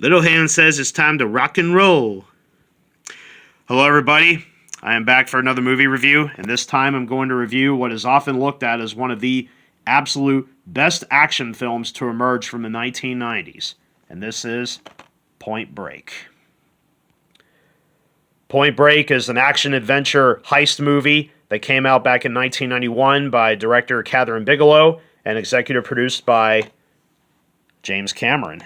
Little Hand says it's time to rock and roll. Hello, everybody. I am back for another movie review, and this time I'm going to review what is often looked at as one of the absolute best action films to emerge from the 1990s, and this is Point Break. Point Break is an action-adventure heist movie that came out back in 1991 by director Kathryn Bigelow and executive produced by James Cameron.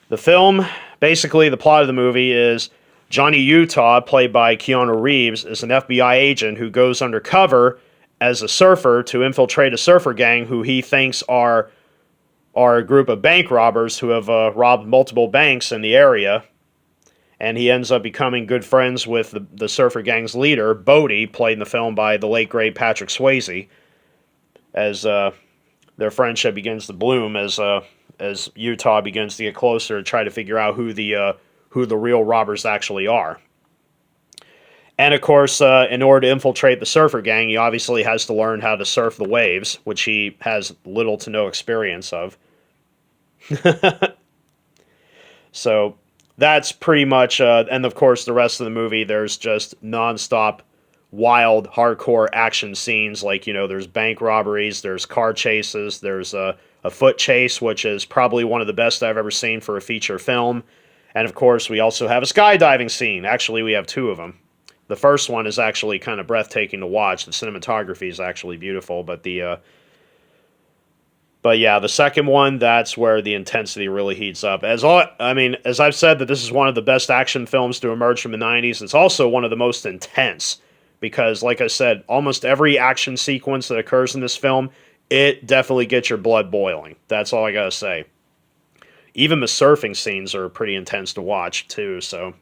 The film, basically the plot of the movie is Johnny Utah, played by Keanu Reeves, is an FBI agent who goes undercover as a surfer to infiltrate a surfer gang who he thinks are a group of bank robbers who have robbed multiple banks in the area. And he ends up becoming good friends with the surfer gang's leader, Bodie, played in the film by the late, great Patrick Swayze, as their friendship begins to bloom as Utah begins to get closer to try to figure out who the real robbers actually are. And of course, in order to infiltrate the surfer gang, he obviously has to learn how to surf the waves, which he has little to no experience of. So that's pretty much, and of course the rest of the movie, there's just nonstop wild, hardcore action scenes. Like, there's bank robberies, there's car chases, there's a foot chase, which is probably one of the best I've ever seen for a feature film. And of course, we also have a skydiving scene. Actually, we have two of them. The first one is actually kind of breathtaking to watch. The cinematography is actually beautiful, but yeah, the second one, that's where the intensity really heats up. As I've said that this is one of the best action films to emerge from the 90s, it's also one of the most intense because, like I said, almost every action sequence that occurs in this film, it definitely gets your blood boiling. That's all I gotta say. Even the surfing scenes are pretty intense to watch, too, so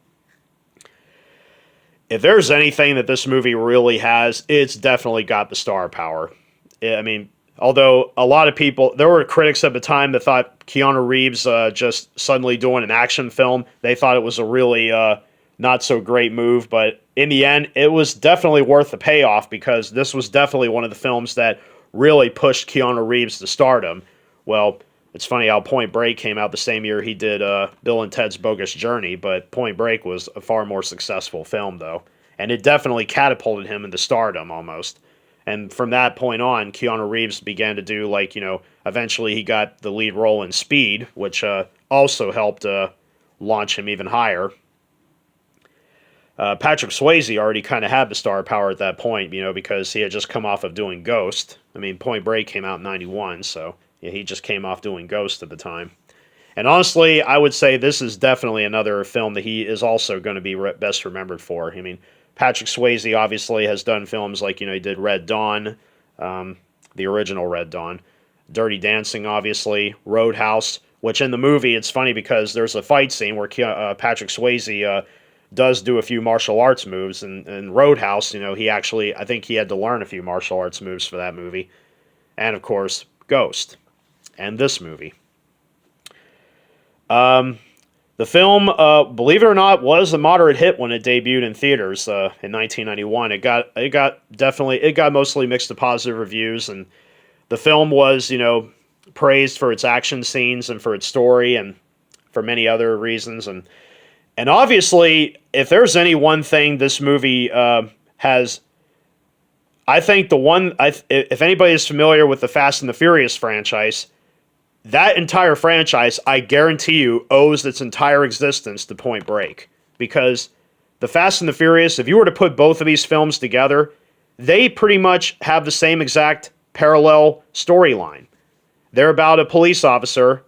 if there's anything that this movie really has, it's definitely got the star power. Although a lot of people, there were critics at the time that thought Keanu Reeves just suddenly doing an action film, they thought it was a really not so great move, but in the end, it was definitely worth the payoff because this was definitely one of the films that really pushed Keanu Reeves to stardom. Well, it's funny how Point Break came out the same year he did Bill and Ted's Bogus Journey, but Point Break was a far more successful film, though. And it definitely catapulted him into stardom, almost. And from that point on, Keanu Reeves began to do, eventually he got the lead role in Speed, which also helped launch him even higher. Patrick Swayze already kind of had the star power at that point, because he had just come off of doing Ghost. Point Break came out in 91, so yeah, he just came off doing Ghost at the time. And honestly, I would say this is definitely another film that he is also going to be best remembered for. Patrick Swayze obviously has done films like, he did Red Dawn, the original Red Dawn, Dirty Dancing, obviously, Roadhouse, which in the movie, it's funny because there's a fight scene where Patrick Swayze does do a few martial arts moves, and Roadhouse, I think he had to learn a few martial arts moves for that movie. And of course, Ghost, and this movie. The film, believe it or not, was a moderate hit when it debuted in theaters in 1991. It got mostly mixed to positive reviews, and the film was, praised for its action scenes and for its story and for many other reasons. And obviously, if there's any one thing this movie has, I think if anybody is familiar with the Fast and the Furious franchise, that entire franchise, I guarantee you, owes its entire existence to Point Break. Because the Fast and the Furious, if you were to put both of these films together, they pretty much have the same exact parallel storyline. They're about a police officer.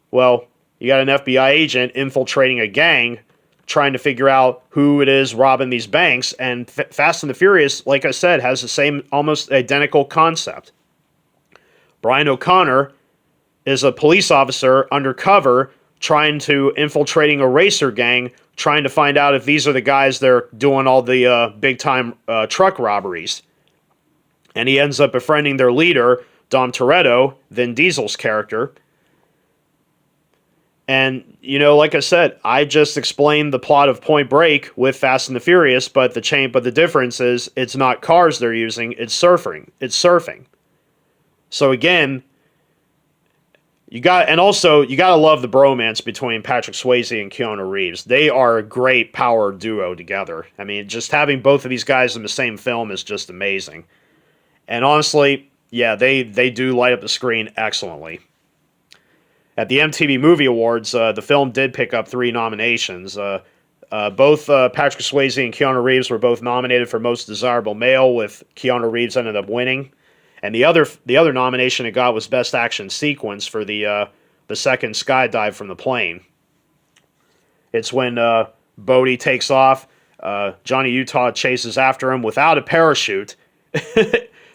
Well, you got an FBI agent infiltrating a gang, trying to figure out who it is robbing these banks. And Fast and the Furious, like I said, has the same, almost identical concept. Brian O'Connor is a police officer undercover trying to infiltrating a racer gang, trying to find out if these are the guys that are doing all the big-time truck robberies. And he ends up befriending their leader, Dom Toretto, Vin Diesel's character. And, like I said, I just explained the plot of Point Break with Fast and the Furious, but the difference is it's not cars they're using, it's surfing. So again, and also you gotta love the bromance between Patrick Swayze and Keanu Reeves. They are a great power duo together. I mean, just having both of these guys in the same film is just amazing. And honestly, yeah, they do light up the screen excellently. At the MTV Movie Awards, the film did pick up 3 nominations. Both Patrick Swayze and Keanu Reeves were both nominated for Most Desirable Male, with Keanu Reeves ended up winning. And the other nomination it got was Best Action Sequence for the second skydive from the plane. It's when Bodhi takes off. Johnny Utah chases after him without a parachute.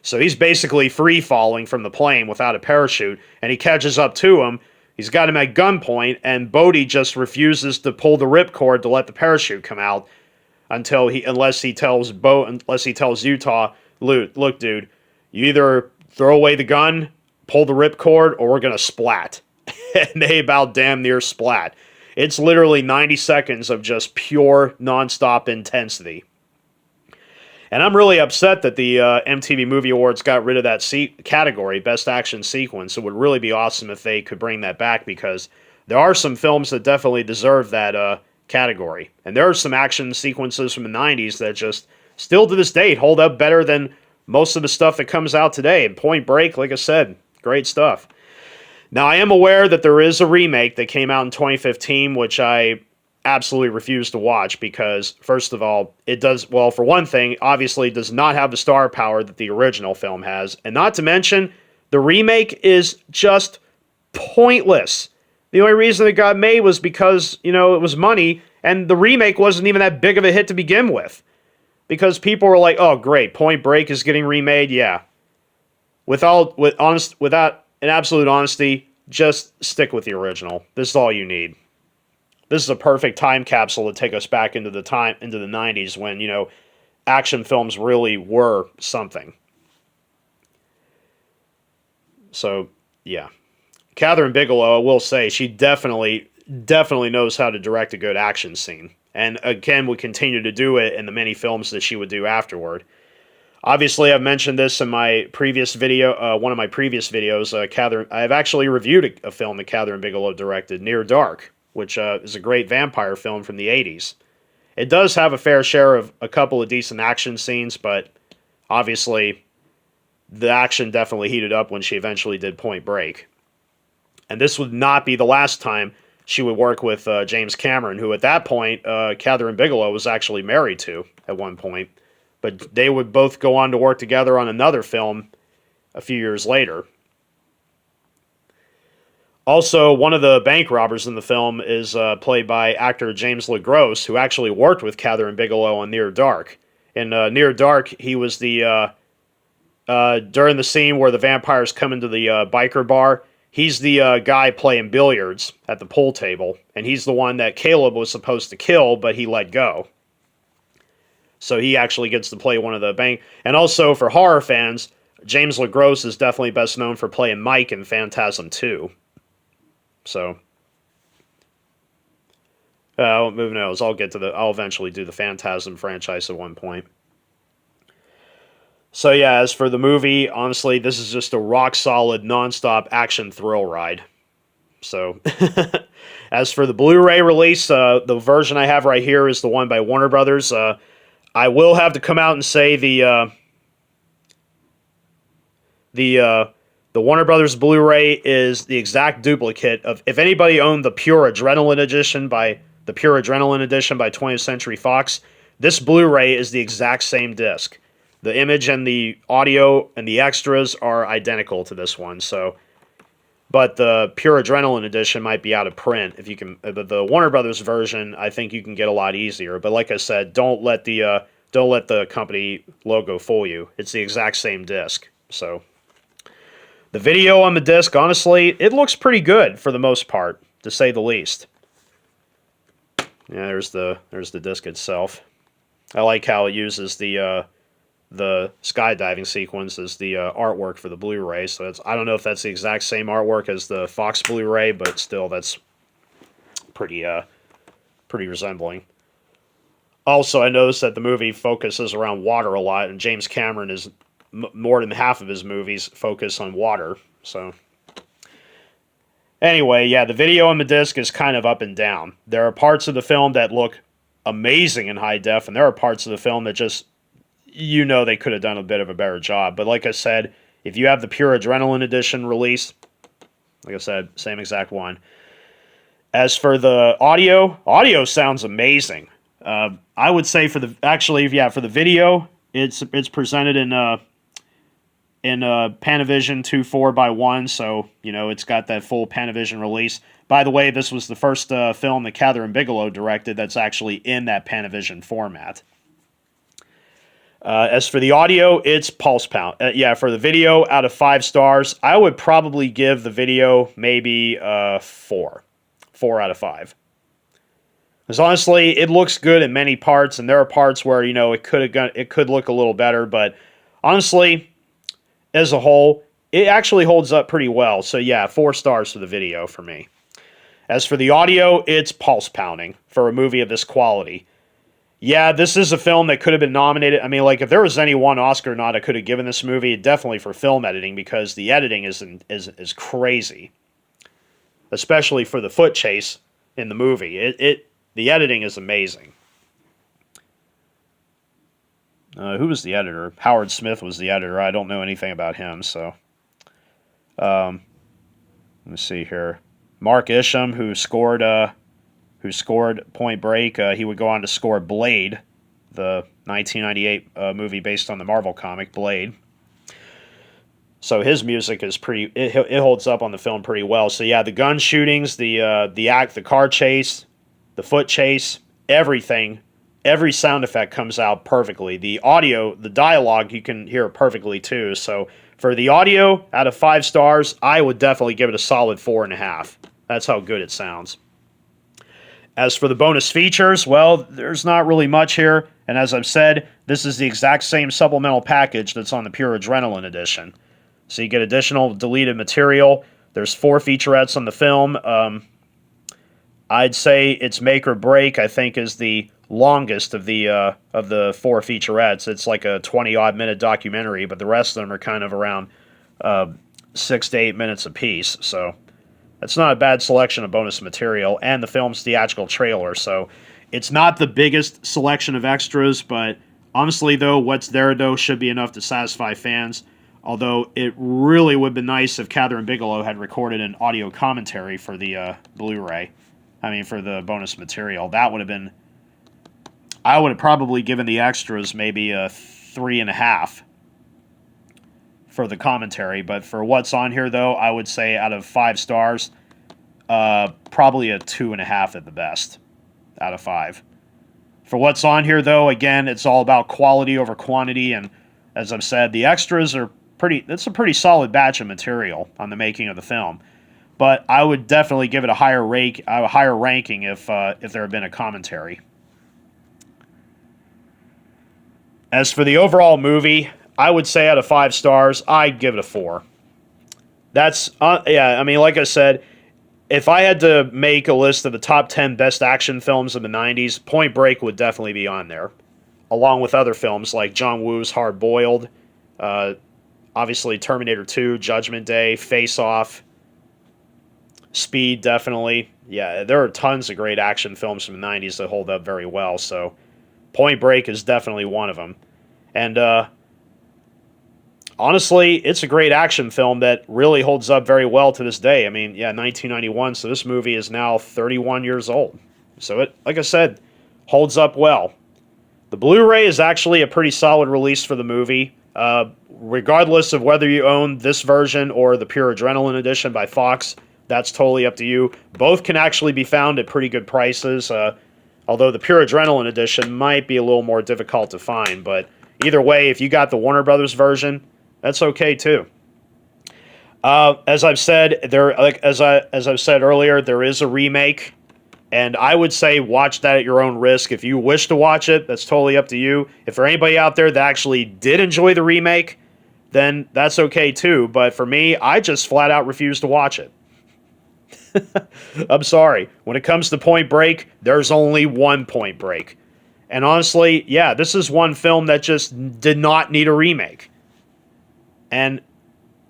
So he's basically free falling from the plane without a parachute, and he catches up to him. He's got him at gunpoint, and Bodhi just refuses to pull the ripcord to let the parachute come out unless he tells Utah, look, dude, you either throw away the gun, pull the ripcord, or we're gonna splat. And they about damn near splat. It's literally 90 seconds of just pure nonstop intensity. And I'm really upset that the MTV Movie Awards got rid of that category, Best Action Sequence. It would really be awesome if they could bring that back, because there are some films that definitely deserve that category. And there are some action sequences from the 90s that just, still to this date, hold up better than most of the stuff that comes out today. And Point Break, like I said, great stuff. Now, I am aware that there is a remake that came out in 2015, which I absolutely refuse to watch because, first of all, it does, well, for one thing, obviously does not have the star power that the original film has. And not to mention, the remake is just pointless. The only reason it got made was because, it was money, and the remake wasn't even that big of a hit to begin with. Because people were like, oh, great, Point Break is getting remade, yeah. Without an absolute honesty, just stick with the original. This is all you need. This is a perfect time capsule to take us back into the 90s when, action films really were something. So, yeah. Kathryn Bigelow, I will say, she definitely knows how to direct a good action scene. And again, would continue to do it in the many films that she would do afterward. Obviously, I've mentioned this in my previous video, one of my previous videos. I've actually reviewed a film that Kathryn Bigelow directed, Near Dark, which is a great vampire film from the 80s. It does have a fair share of a couple of decent action scenes, but obviously the action definitely heated up when she eventually did Point Break. And this would not be the last time she would work with James Cameron, who at that point, Kathryn Bigelow was actually married to at one point. But they would both go on to work together on another film a few years later. Also, one of the bank robbers in the film is played by actor James LeGros, who actually worked with Kathryn Bigelow on Near Dark. In Near Dark, he was the during the scene where the vampires come into the biker bar, he's the guy playing billiards at the pool table, and he's the one that Caleb was supposed to kill, but he let go. So he actually gets to play one of the bank. And also, for horror fans, James LeGros is definitely best known for playing Mike in Phantasm 2. So, moving on, I'll eventually do the Phantasm franchise at one point. So yeah, as for the movie, honestly, this is just a rock-solid, non-stop action thrill ride. So, as for the Blu-ray release, the version I have right here is the one by Warner Brothers. I will have to come out and say the Warner Brothers Blu-ray is the exact duplicate of, if anybody owned the Pure Adrenaline edition by 20th Century Fox, this Blu-ray is the exact same disc. The image and the audio and the extras are identical to this one. So, but the Pure Adrenaline edition might be out of print. If you can, the Warner Brothers version, I think you can get a lot easier. But like I said, don't let the company logo fool you. It's the exact same disc. So, the video on the disc, honestly, it looks pretty good for the most part, to say the least. Yeah, there's the disc itself. I like how it uses the skydiving sequence as the artwork for the Blu-ray. So I don't know if that's the exact same artwork as the Fox Blu-ray, but still, that's pretty resembling. Also, I noticed that the movie focuses around water a lot, and James Cameron is more than half of his movies focus on water. So, Anyway, yeah, the video on the disc is kind of up and down. There are parts of the film that look amazing in high def, and there are parts of the film that just, they could have done a bit of a better job. But like I said, if you have the pure Adrenaline edition release, like I said, same exact one. As for the audio sounds amazing. I would say for the video, it's presented in Panavision 2.4x1, so it's got that full Panavision release. By the way, this was the first film that Kathryn Bigelow directed that's actually in that Panavision format. As for the audio, it's pulse pound. For the video, out of 5 stars, I would probably give the video maybe 4 out of 5. Because honestly, it looks good in many parts, and there are parts where it could look a little better. But honestly, as a whole, it actually holds up pretty well. So yeah, 4 stars for the video for me. As for the audio, it's pulse pounding for a movie of this quality. Yeah, this is a film that could have been nominated. I mean, like, if there was any one Oscar nod I could have given this movie, definitely for film editing, because the editing is crazy. Especially for the foot chase in the movie. The editing is amazing. Who was the editor? Howard Smith was the editor. I don't know anything about him, so. Let me see here. Mark Isham, who scored Point Break, he would go on to score Blade, the 1998 movie based on the Marvel comic Blade. So his music is it holds up on the film pretty well. So yeah, the gun shootings, the car chase, the foot chase, everything, every sound effect comes out perfectly. The audio, the dialogue, you can hear it perfectly too. So for the audio, out of 5 stars, I would definitely give it a solid 4.5. That's how good it sounds. As for the bonus features, well, there's not really much here. And as I've said, this is the exact same supplemental package that's on the Pure Adrenaline edition. So you get additional deleted material. There's 4 featurettes on the film. I'd say its make or break, I think, is the longest of the 4 featurettes. It's like a 20-odd minute documentary, but the rest of them are kind of around 6 to 8 minutes apiece. So that's not a bad selection of bonus material, and the film's theatrical trailer. So it's not the biggest selection of extras, but honestly, though, what's there, though, should be enough to satisfy fans. Although it really would have been nice if Kathryn Bigelow had recorded an audio commentary for the Blu-ray. For the bonus material. That would have been... I would have probably given the extras maybe a 3.5 for the commentary. But for what's on here, though, I would say out of 5 stars, probably a 2.5 at the best out of 5. For what's on here, though, again, it's all about quality over quantity. And as I've said, the extras are it's a pretty solid batch of material on the making of the film. But I would definitely give it a higher ranking if there had been a commentary. As for the overall movie, I would say out of 5 stars, I'd give it a 4. That's like I said, if I had to make a list of the top 10 best action films of the 90s, Point Break would definitely be on there, along with other films like John Woo's Hard Boiled, obviously Terminator 2, Judgment Day, Face Off, Speed, definitely. Yeah, there are tons of great action films from the 90s that hold up very well, so Point Break is definitely one of them. And honestly, it's a great action film that really holds up very well to this day. 1991, so this movie is now 31 years old. So it, like I said, holds up well. The Blu-ray is actually a pretty solid release for the movie. Regardless of whether you own this version or the Pure Adrenaline edition by Fox, that's totally up to you. Both can actually be found at pretty good prices, although the Pure Adrenaline edition might be a little more difficult to find. But either way, if you got the Warner Brothers version, that's okay too. As I've said, as I've said earlier, there is a remake, and I would say watch that at your own risk. If you wish to watch it, that's totally up to you. If there anybody out there that actually did enjoy the remake, then that's okay too. But for me, I just flat out refuse to watch it. I'm sorry. When it comes to Point Break, there's only one Point Break. And honestly, yeah, this is one film that just did not need a remake. And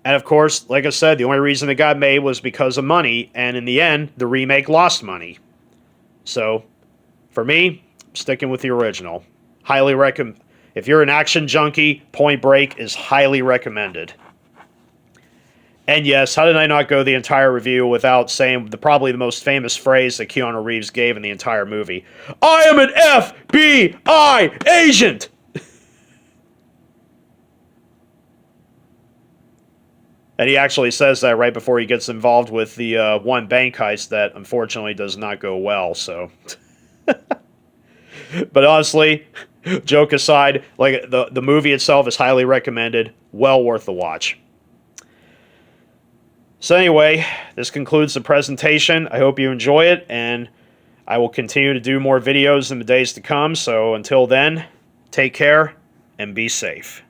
And of course, like I said, the only reason it got made was because of money, and in the end, the remake lost money. So, for me, sticking with the original. Highly recommend. If you're an action junkie, Point Break is highly recommended. And yes, how did I not go the entire review without saying probably the most famous phrase that Keanu Reeves gave in the entire movie? I am an FBI agent! And he actually says that right before he gets involved with the one bank heist that unfortunately does not go well, so... But honestly, joke aside, like the movie itself is highly recommended, well worth the watch. So anyway, this concludes the presentation. I hope you enjoy it, and I will continue to do more videos in the days to come. So until then, take care and be safe.